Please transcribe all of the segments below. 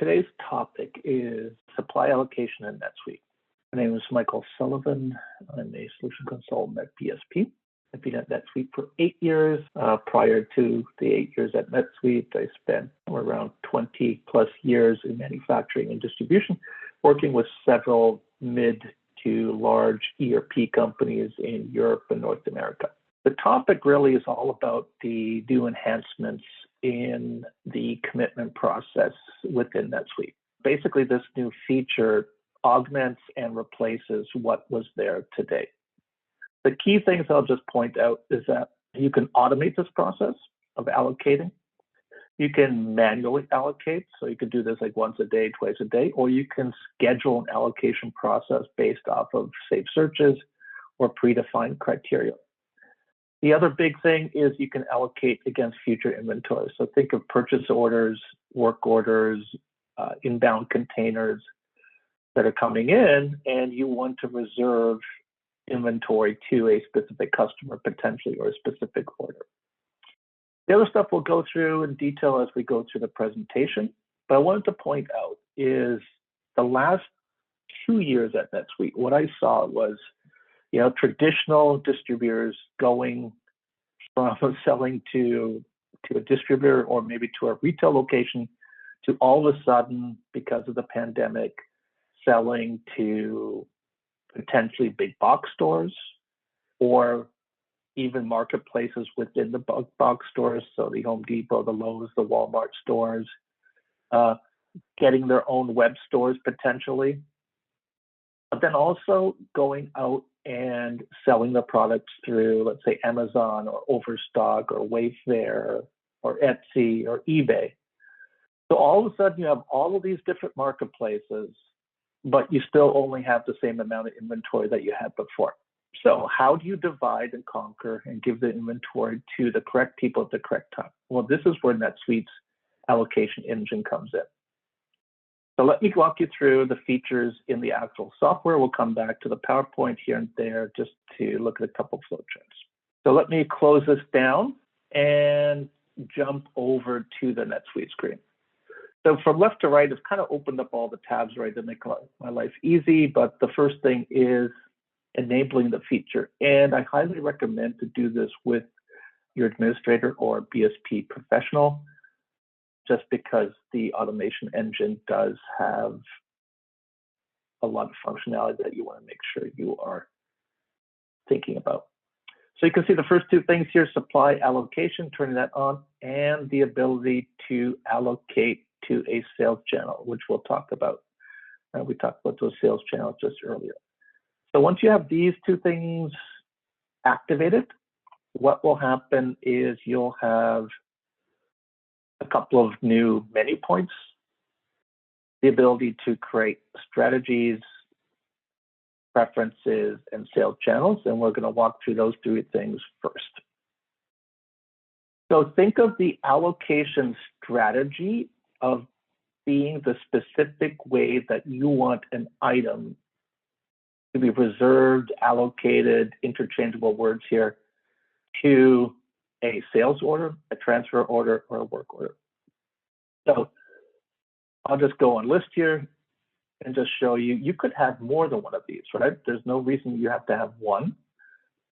today's topic is supply allocation in NetSuite. My name is Michael Sullivan. I'm a solution consultant at BSP. I've been at NetSuite for 8 years. Prior to the 8 years at NetSuite, I spent around 20 plus years in manufacturing and distribution, working with several mid to large ERP companies in Europe and North America. The topic really is all about the new enhancements in the commitment process within NetSuite. Basically, this new feature augments and replaces what was there today. The key things I'll just point out is that you can automate this process of allocating. You can manually allocate, so you can do this like once a day, twice a day, or you can schedule an allocation process based off of saved searches or predefined criteria. The other big thing is you can allocate against future inventory. So think of purchase orders, work orders, inbound containers that are coming in, and you want to reserve inventory to a specific customer potentially or a specific order. The other stuff we'll go through in detail as we go through the presentation, but I wanted to point out is the last 2 years at NetSuite, what I saw was traditional distributors going from selling to a distributor or maybe to a retail location to all of a sudden, because of the pandemic, selling to potentially big box stores or even marketplaces within the box stores. So the Home Depot, the Lowe's, the Walmart stores, getting their own web stores potentially, but then also going out and selling the products through, let's say, Amazon or Overstock or Wayfair or Etsy or eBay. So all of a sudden you have all of these different marketplaces, but you still only have the same amount of inventory that you had before. So how do you divide and conquer and give the inventory to the correct people at the correct time? Well, this is where NetSuite's allocation engine comes in. So let me walk you through the features in the actual software. We'll come back to the PowerPoint here and there just to look at a couple of flowcharts. So let me close this down and jump over to the NetSuite screen. So from left to right, I've kind of opened up all the tabs right to make my life easy, but the first thing is enabling the feature. And I highly recommend to do this with your administrator or BSP professional, just because the automation engine does have a lot of functionality that you want to make sure you are thinking about. So you can see the first two things here: supply allocation, turning that on, and the ability to allocate to a sales channel, which we'll talk about. We talked about those sales channels just earlier. So once you have these two things activated, what will happen is you'll have a couple of new menu points, the ability to create strategies, preferences, and sales channels, and we're going to walk through those three things first. So think of the allocation strategy of being the specific way that you want an item to be reserved, allocated, interchangeable words here, to a sales order, a transfer order, or a work order. So I'll just go on list here and just show you, you could have more than one of these, right? There's no reason you have to have one.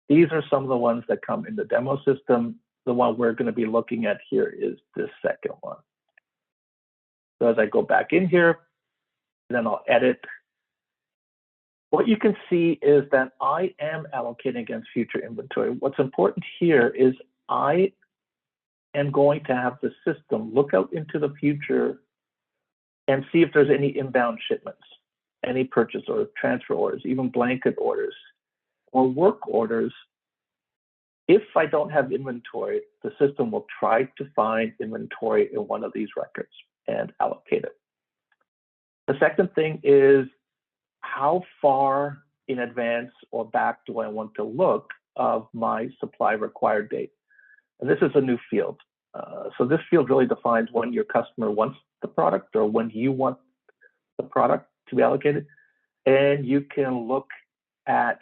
These are some of the ones that come in the demo system. The one we're going to be looking at here is this second one. So as I go back in here, then I'll edit. What you can see is that I am allocating against future inventory. What's important here is I am going to have the system look out into the future and see if there's any inbound shipments, any purchase orders, transfer orders, even blanket orders, or work orders. If I don't have inventory, the system will try to find inventory in one of these records and allocate it. The second thing is, how far in advance or back do I want to look of my supply required date? And this is a new field. So this field really defines when your customer wants the product or when you want the product to be allocated. And you can look at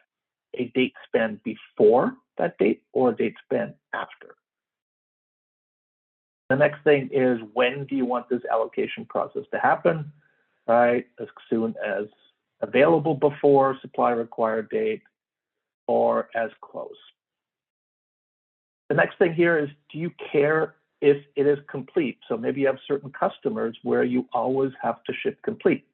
a date span before that date or a date span after. The next thing is, when do you want this allocation process to happen? Right, as soon as available before supply required date or as close. The next thing here is, do you care if it is complete? So maybe you have certain customers where you always have to ship complete.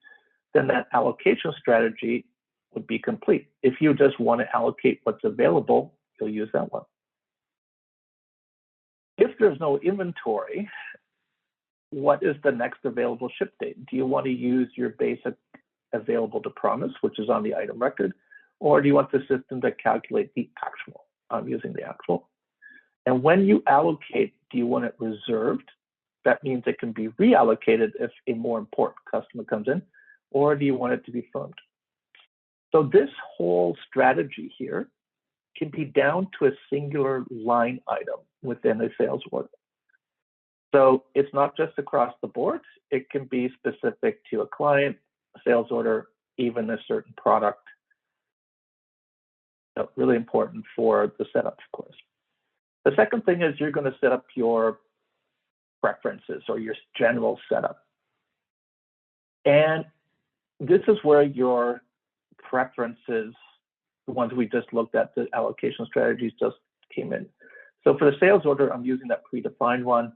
Then that allocation strategy would be complete. If you just want to allocate what's available, you'll use that one. If there's no inventory, what is the next available ship date? Do you want to use your basic available to promise, which is on the item record, or do you want the system to calculate the actual? I'm using the actual. And when you allocate, do you want it reserved? That means it can be reallocated if a more important customer comes in, or do you want it to be firmed? So this whole strategy here can be down to a singular line item within a sales order. So it's not just across the board. It can be specific to a client, a sales order, even a certain product. So really important for the setup, of course. The second thing is, you're going to set up your preferences or your general setup. And this is where your preferences, the ones we just looked at, the allocation strategies, just came in. So for the sales order, I'm using that predefined one.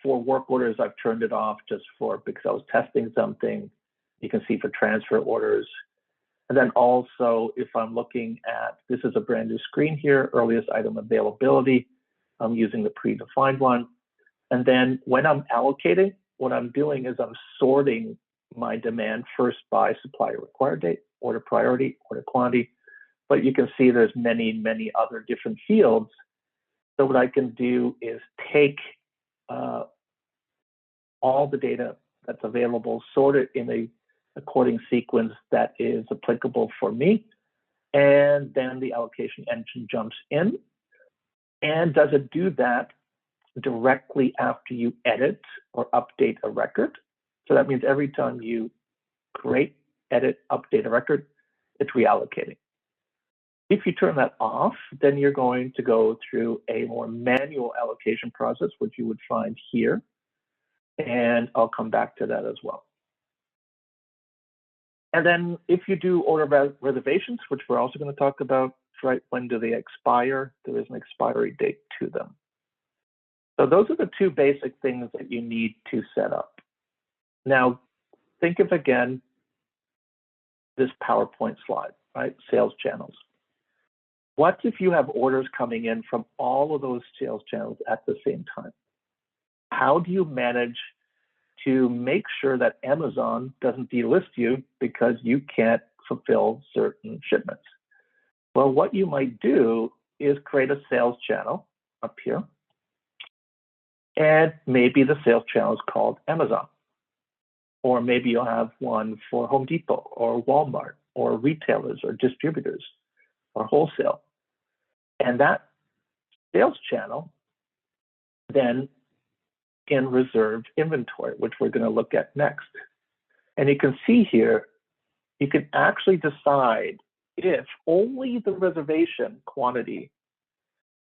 For work orders, I've turned it off just because I was testing something. You can see for transfer orders. And then also, if I'm looking at, this is a brand new screen here, earliest item availability, I'm using the predefined one. And then when I'm allocating, what I'm doing is I'm sorting my demand first by supplier required date, order priority, order quantity. But you can see there's many, many other different fields. So what I can do is take all the data that's available, sort it in a according sequence that is applicable for me, and then the allocation engine jumps in. And does it do that directly after you edit or update a record? So that means every time you create, edit, update a record, it's reallocating. If you turn that off, then you're going to go through a more manual allocation process, which you would find here. And I'll come back to that as well. And then if you do order reservations, which we're also going to talk about, right, when do they expire? There is an expiry date to them. So those are the two basic things that you need to set up. Now, think of, again, this PowerPoint slide, right? Sales channels. What if you have orders coming in from all of those sales channels at the same time? How do you manage to make sure that Amazon doesn't delist you because you can't fulfill certain shipments? Well, what you might do is create a sales channel up here. And maybe the sales channel is called Amazon. Or maybe you'll have one for Home Depot or Walmart or retailers or distributors or wholesale. And that sales channel then can reserve inventory, which we're going to look at next. And you can see here, you can actually decide if only the reservation quantity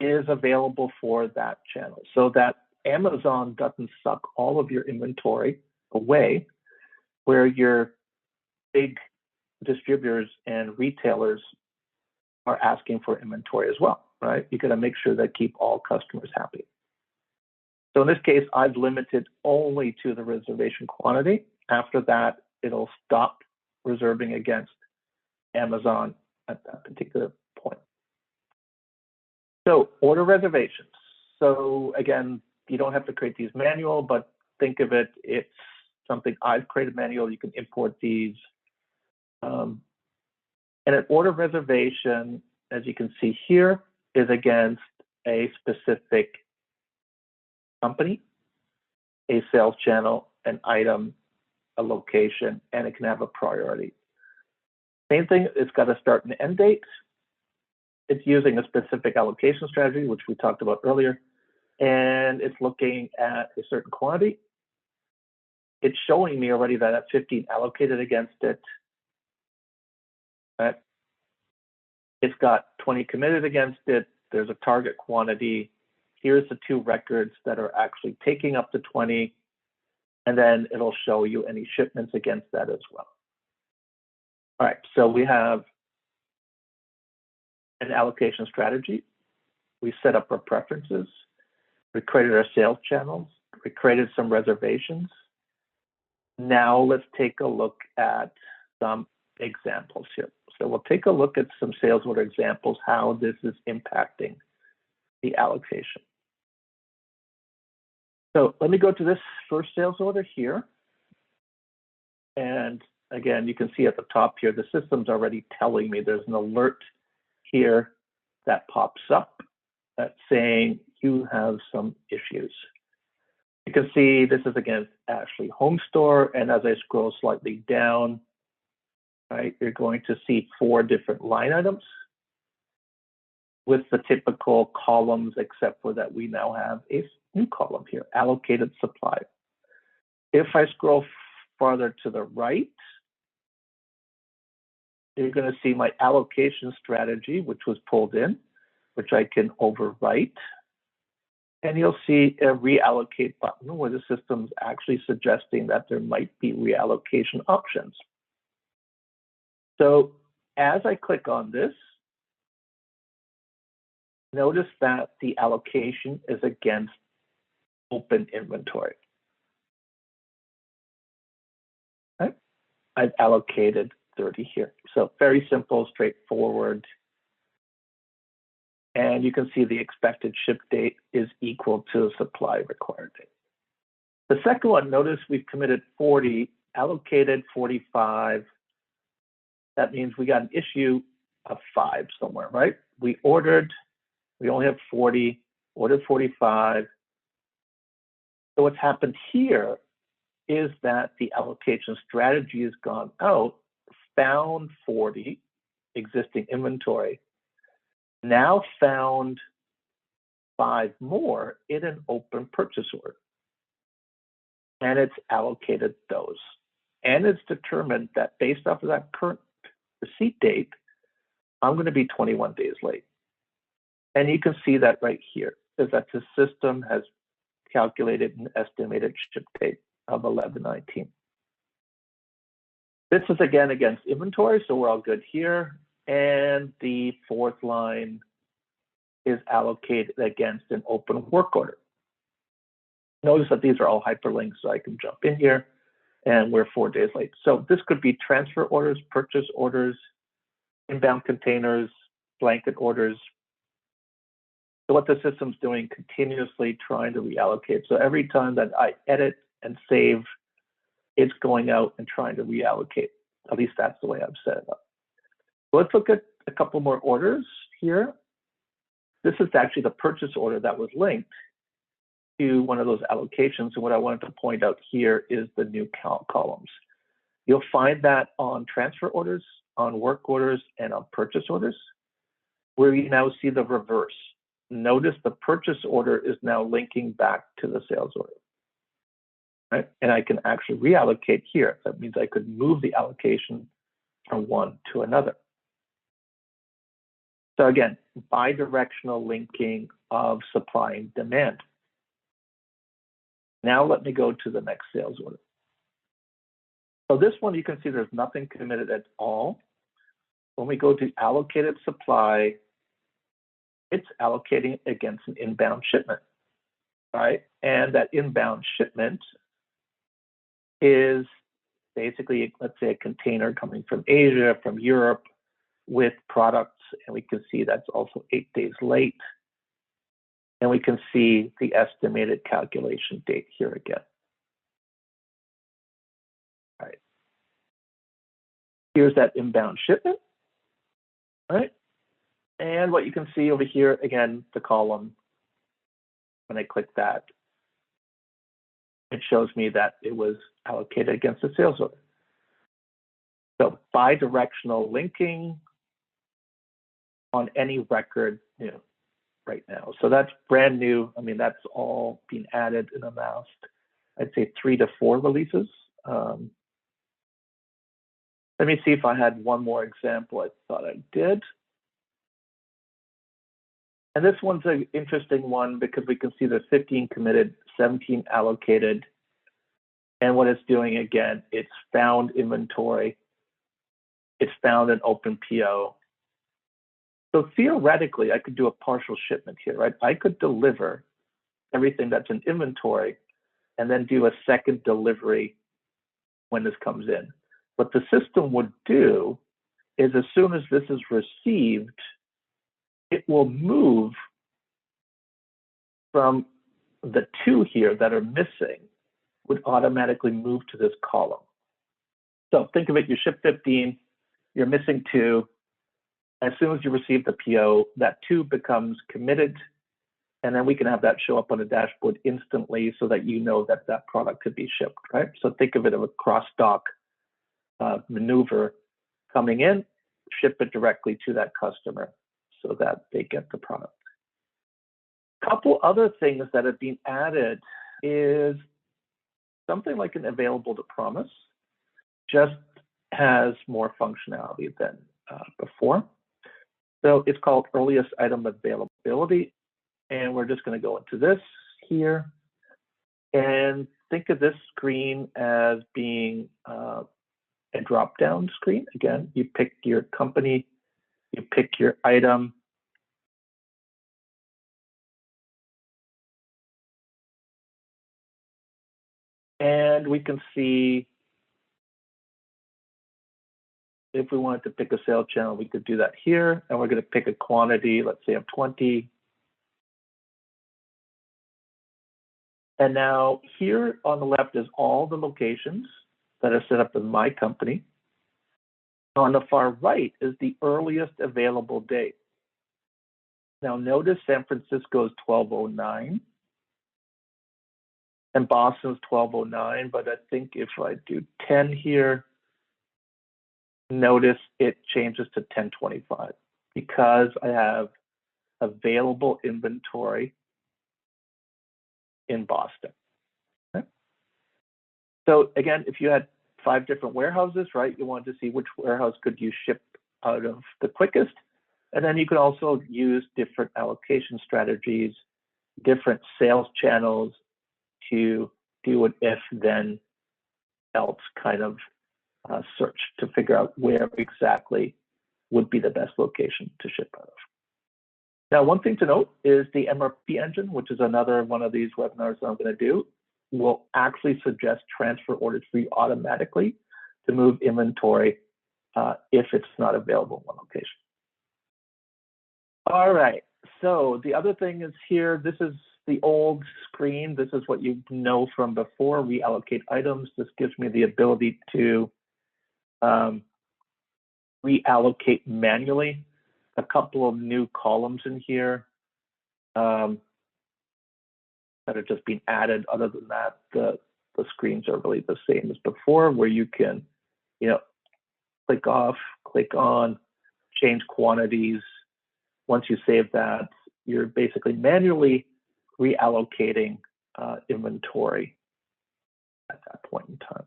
is available for that channel, so that Amazon doesn't suck all of your inventory away, where your big distributors and retailers are asking for inventory as well, right? You got to make sure that keep all customers happy. So in this case, I've limited only to the reservation quantity. After that, it'll stop reserving against Amazon at that particular point. So order reservations. So again, you don't have to create these manual, but think of it, it's something I've created manual. You can import these. And an order reservation, as you can see here, is against a specific company, a sales channel, an item, a location, and it can have a priority. Same thing, it's got a start and end date. It's using a specific allocation strategy, which we talked about earlier, and it's looking at a certain quantity. It's showing me already that I have 15 allocated against it. Right? It's got 20 committed against it. There's a target quantity, here's the 2 records that are actually taking up to 20, and then it'll show you any shipments against that as well. All right, so we have an allocation strategy. We set up our preferences. We created our sales channels. We created some reservations. Now let's take a look at some examples here. So we'll take a look at some sales order examples, how this is impacting the allocation. So let me go to this first sales order here. And again, you can see at the top here, the system's already telling me there's an alert here that pops up that's saying you have some issues. You can see this is against Ashley Home Store, and as I scroll slightly down, right, you're going to see 4 different line items with the typical columns, except for that we now have a new column here, allocated supply. If I scroll farther to the right, you're going to see my allocation strategy, which was pulled in, which I can overwrite. And you'll see a reallocate button where the system's actually suggesting that there might be reallocation options. So as I click on this, notice that the allocation is against open inventory. Okay. I've allocated 30 here. So very simple, straightforward. And you can see the expected ship date is equal to the supply required date. The second one, notice we've committed 40, allocated 45. That means we got an issue of 5 somewhere, right? We only have 40, ordered 45. So what's happened here is that the allocation strategy has gone out, found 40 existing inventory, now found 5 more in an open purchase order. And it's allocated those. And it's determined that based off of that current receipt date, I'm going to be 21 days late. And you can see that right here, is that the system has calculated an estimated ship date of 11/19. This is again against inventory, so we're all good here. And the 4th line is allocated against an open work order. Notice that these are all hyperlinks, so I can jump in here, and we're 4 days late. So this could be transfer orders, purchase orders, inbound containers, blanket orders. So what the system's doing, continuously trying to reallocate. So every time that I edit and save, it's going out and trying to reallocate. At least that's the way I've set it up. So let's look at a couple more orders here. This is actually the purchase order that was linked to one of those allocations. And what I wanted to point out here is the new columns. You'll find that on transfer orders, on work orders, and on purchase orders, where you now see the reverse. Notice the purchase order is now linking back to the sales order. Right? And I can actually reallocate here. That means I could move the allocation from one to another. So again, bidirectional linking of supply and demand. Now let me go to the next sales order. So this one, you can see there's nothing committed at all. When we go to allocated supply, it's allocating against an inbound shipment, right? And that inbound shipment is basically, let's say, a container coming from Asia, from Europe, with products, and we can see that's also 8 days late. And we can see the estimated calculation date here again. All right. Here's that inbound shipment, right? And what you can see over here, again, the column, when I click that, it shows me that it was allocated against the sales order. So bidirectional linking on any record, right now. So that's brand new. I mean, that's all been added in the last, I'd say, 3 to 4 releases. Let me see if I had one more example. I thought I did. And this one's an interesting one because we can see there's 15 committed, 17 allocated. And what it's doing, again, it's found inventory. It's found an open PO. So theoretically, I could do a partial shipment here, right? I could deliver everything that's in inventory and then do a second delivery when this comes in. What the system would do is as soon as this is received, it will move from the 2 here that are missing, would automatically move to this column. So think of it, you ship 15, you're missing 2. As soon as you receive the PO, that 2 becomes committed, and then we can have that show up on the dashboard instantly so that you know that that product could be shipped, right? So think of it as a cross-dock maneuver coming in, ship it directly to that customer so that they get the product. A couple other things that have been added is something like an available to promise, just has more functionality than before. So it's called earliest item availability. And we're just going to go into this here and think of this screen as being a drop-down screen. Again, you pick your company, you pick your item. And we can see if we wanted to pick a sales channel, we could do that here. And we're going to pick a quantity, let's say of 20. And now here on the left is all the locations that are set up in my company. On the far right is the earliest available date. Now notice San Francisco is 1209 and Boston's 1209, but I think if I do 10 here, notice it changes to 1025 because I have available inventory in Boston. Okay? So again, if you had 5 different warehouses, right, you wanted to see which warehouse could you ship out of the quickest. And then you could also use different allocation strategies, different sales channels to do an if then else kind of search to figure out where exactly would be the best location to ship out of. Now, one thing to note is the MRP engine, which is another one of these webinars that I'm going to do, will actually suggest transfer orders for you automatically to move inventory if it's not available in one location. All right, so the other thing is here, this is the old screen. This is what you know from before, reallocate items. This gives me the ability to reallocate manually. A couple of new columns in here that are just being added. Other than that, the screens are really the same as before, where you can, click off, click on, change quantities. Once you save that, you're basically manually reallocating inventory at that point in time.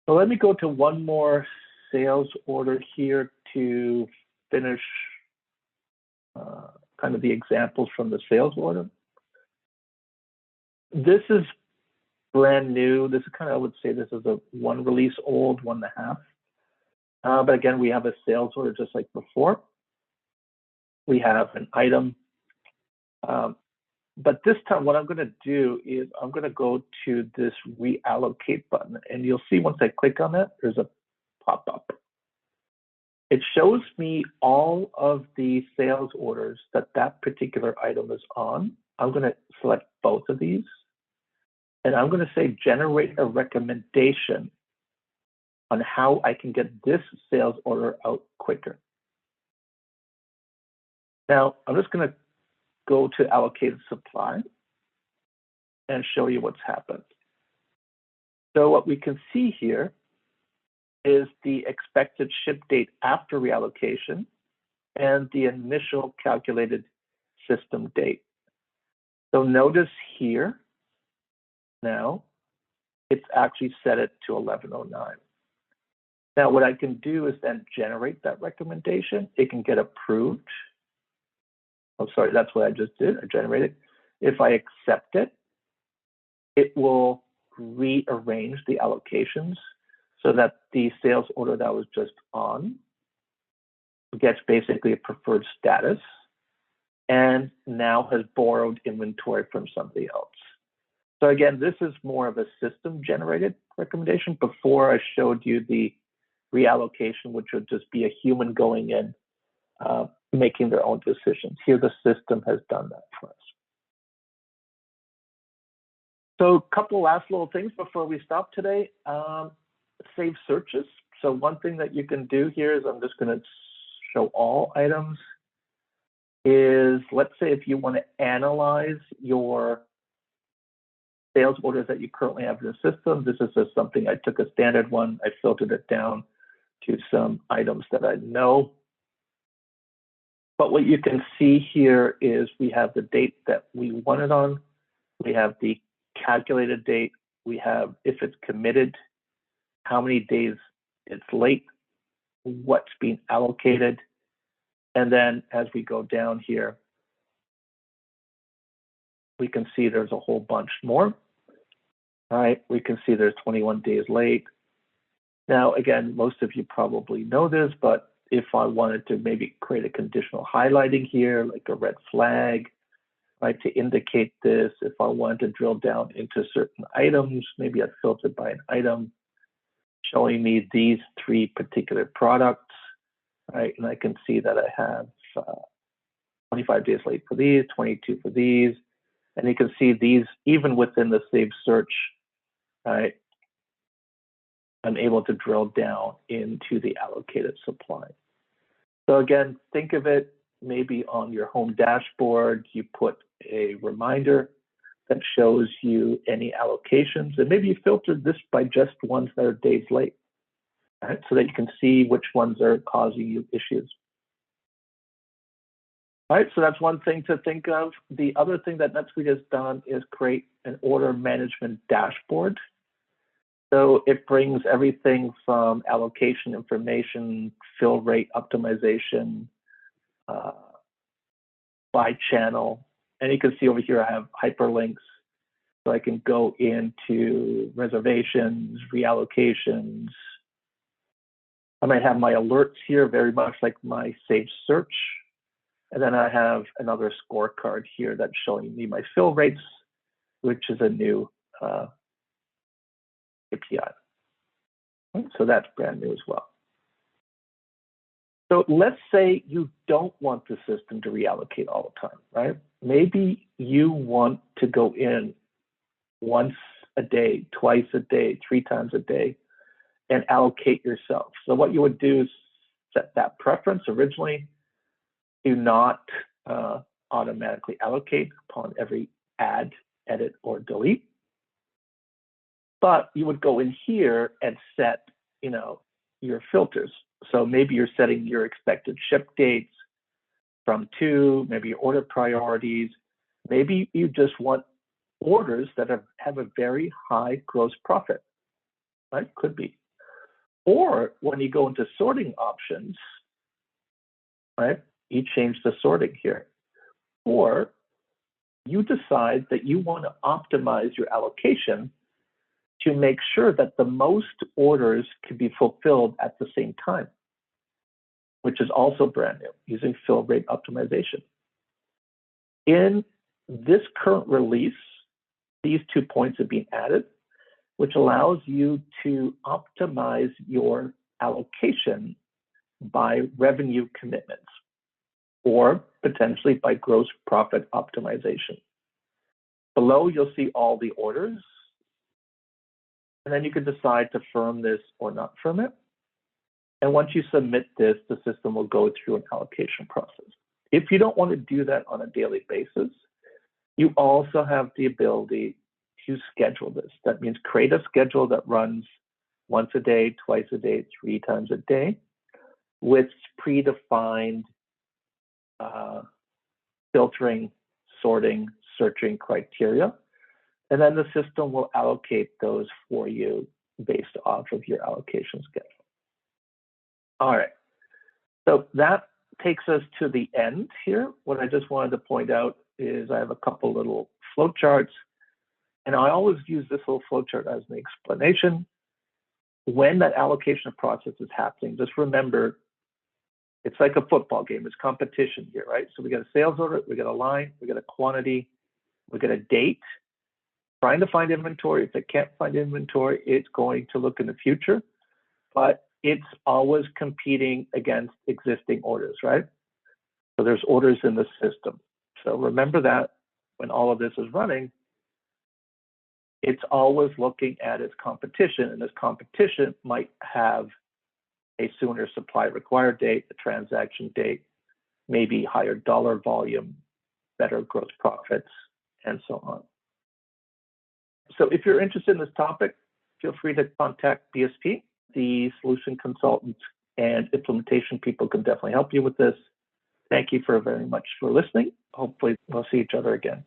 So let me go to one more sales order here to finish kind of the examples from the sales order. This is brand new. This is kind of, I would say this is a 1 release old, 1.5. But again, we have a sales order just like before. We have an item. But this time, what I'm going to do is I'm going to go to this reallocate button. And you'll see once I click on it, there's a pop-up. It shows me all of the sales orders that that particular item is on. I'm going to select both of these. And I'm going to say, generate a recommendation on how I can get this sales order out quicker. Now, I'm just going to go to allocated supply and show you what's happened. So what we can see here is the expected ship date after reallocation and the initial calculated system date. So notice here, now, it's actually set it to 1109. Now, what I can do is then generate that recommendation. It can get approved. I'm sorry, that's what I just did. I generated. If I accept it, it will rearrange the allocations so that the sales order that was just on gets basically a preferred status and now has borrowed inventory from somebody else. So again, this is more of a system generated recommendation. Before I showed you the reallocation, which would just be a human going in, making their own decisions. Here, the system has done that for us. So a couple last little things before we stop today. Save searches. So one thing that you can do here is, I'm just going to show all items, is let's say if you want to analyze your sales orders that you currently have in the system. This is just something, I took a standard one, I filtered it down to some items that I know. But what you can see here is we have the date that we want it on, we have the calculated date, we have if it's committed, how many days it's late, what's being allocated, and then as we go down here, we can see there's a whole bunch more. All right, we can see there's 21 days late. Now, again, most of you probably know this, but if I wanted to maybe create a conditional highlighting here, like a red flag, right, to indicate this, if I wanted to drill down into certain items, maybe I filtered by an item, showing me these 3 particular products, right, and I can see that I have 25 days late for these, 22 for these, and you can see these, even within the saved search, right, I'm able to drill down into the allocated supply. So again, think of it maybe on your home dashboard, you put a reminder that shows you any allocations, and maybe you filtered this by just ones that are days late, right? So that you can see which ones are causing you issues. All right, so that's one thing to think of. The other thing that NetSuite has done is create an order management dashboard. So it brings everything from allocation information, fill rate optimization, by channel. And you can see over here, I have hyperlinks. So I can go into reservations, reallocations. I might have my alerts here, very much like my saved search. And then I have another scorecard here that's showing me my fill rates, which is a new API. So that's brand new as well. So let's say you don't want the system to reallocate all the time, right? Maybe you want to go in once a day, twice a day, 3 times a day, and allocate yourself. So what you would do is set that preference originally. Do not automatically allocate upon every add, edit, or delete. But you would go in here and set, your filters. So maybe you're setting your expected ship dates from 2, maybe your order priorities. Maybe you just want orders that have a very high gross profit, right? Could be. Or when you go into sorting options, right? You change the sorting here. Or you decide that you want to optimize your allocation to make sure that the most orders can be fulfilled at the same time, which is also brand new, using fill rate optimization. In this current release, these 2 points are being added, which allows you to optimize your allocation by revenue commitments or potentially by gross profit optimization. Below, you'll see all the orders, and then you can decide to firm this or not firm it. And once you submit this, the system will go through an allocation process. If you don't want to do that on a daily basis, you also have the ability to schedule this. That means create a schedule that runs once a day, twice a day, 3 times a day with predefined filtering, sorting, searching criteria. And then the system will allocate those for you based off of your allocation schedule. All right, so that takes us to the end here. What I just wanted to point out is I have a couple little flow charts, and I always use this little flow chart as an explanation. When that allocation process is happening, just remember, it's like a football game. It's competition here, right? So we got a sales order, we got a line, we got a quantity, we got a date, trying to find inventory. If it can't find inventory, it's going to look in the future, but it's always competing against existing orders, right? So there's orders in the system. So remember that when all of this is running, it's always looking at its competition, and this competition might have a sooner supply required date, a transaction date, maybe higher dollar volume, better gross profits, and so on. So if you're interested in this topic, feel free to contact BSP. The solution consultants and implementation people can definitely help you with this. Thank you very much for listening. Hopefully we'll see each other again.